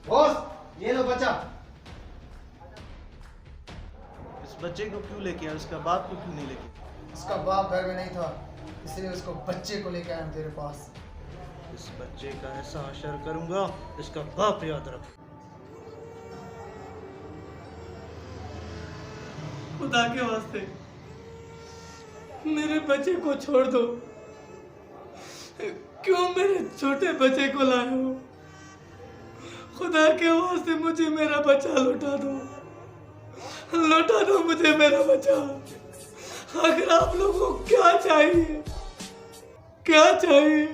Boss, ये लो बच्चा। इस बच्चे को क्यों लेके आया? उसका बाप को क्यों नहीं लेके? उसका बाप घर में नहीं था, इसलिए उसको बच्चे को लेकर आया हूं तेरे पास। इस बच्चे का ऐसा असर करूंगा, इसका बाप याद रख। खुदा के वास्ते मेरे बच्चे को छोड़ दो। क्यों मेरे छोटे बच्चे को लाए हो? खुदा के वास्ते मुझे मेरा बच्चा लौटा दो, लौटा दो मुझे मेरा बच्चा। आखिर आप लोगों को क्या चाहिए, क्या चाहिए?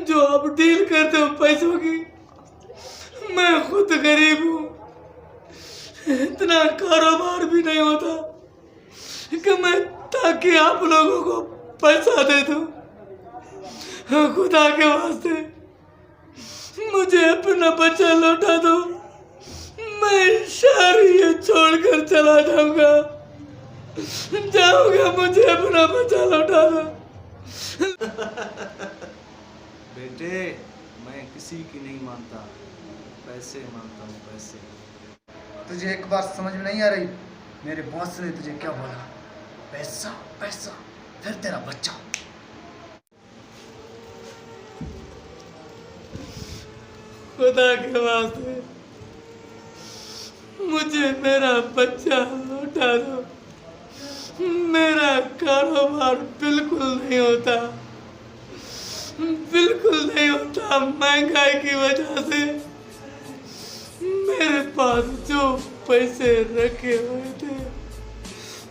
जो आप डील करते हो पैसों की, मैं खुद गरीब हूँ, इतना कारोबार भी नहीं होता कि मैं ताकि आप लोगों को पैसा दे दूं। खुदा के वास्ते मुझे अपना बच्चा लौटा दो, मैं शहर ये छोड़कर चला जाऊंगा, मुझे अपना बच्चा लौटा दो। बेटे, मैं किसी की नहीं मानता, पैसे मानता हूँ, पैसे। तुझे एक बात समझ में नहीं आ रही? मेरे बॉस ने तुझे क्या बोला? पैसा पैसा, फिर तेरा बच्चा। खुदा के वास्ते मुझे मेरा बच्चा लौटा दो। मेरा कारोबार बिल्कुल नहीं होता, बिल्कुल नहीं होता। महंगाई की वजह से मेरे पास जो पैसे रखे हुए थे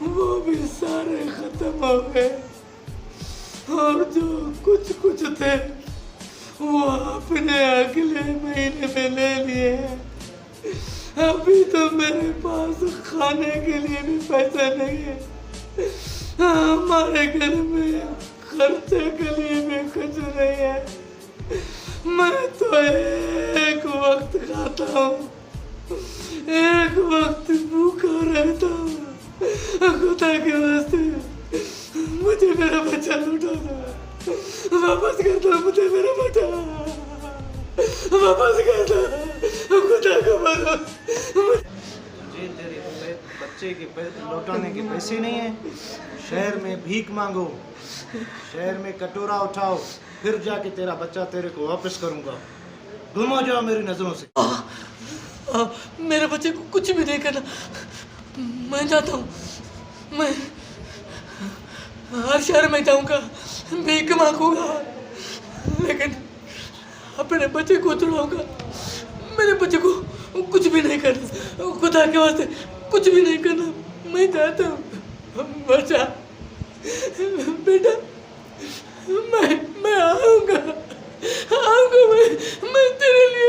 वो भी सारे खत्म हो गए, और जो कुछ कुछ थे वो अपने अगले महीने में ले लिए हैं। अभी तो मेरे पास खाने के लिए भी पैसा नहीं है, हमारे घर में खर्चे के लिए भी कुछ नहीं है। मैं तो एक वक्त खाता हूँ, एक वक्त भूखा रहता हूँ। खुदा के वास्ते मुझे मेरा बच्चा लौटा दो, वापस कर दो मुझे मेरा बच्चा, वापस कर दो। खुदा को मारो। मुझे तेरे बच्चे के लौटाने के पैसे नहीं है। शहर में भीख मांगो, शहर में कटोरा उठाओ, फिर जाके तेरा बच्चा तेरे को वापस करूंगा। गुम हो जाओ मेरी नजरों से। मेरे बच्चे को कुछ भी नहीं करना, मैं जाता हूँ। मैं हर शहर में जाऊंगा, भीख मांगूंगा, लेकिन अपने बच्चे को छुड़ाऊंगा। मेरे बच्चे को कुछ भी नहीं करना, खुदा के वास्ते कुछ भी नहीं करना। मैं जाता हूँ। बच्चा, बेटा, मैं आऊंगा, मैं तेरे लिए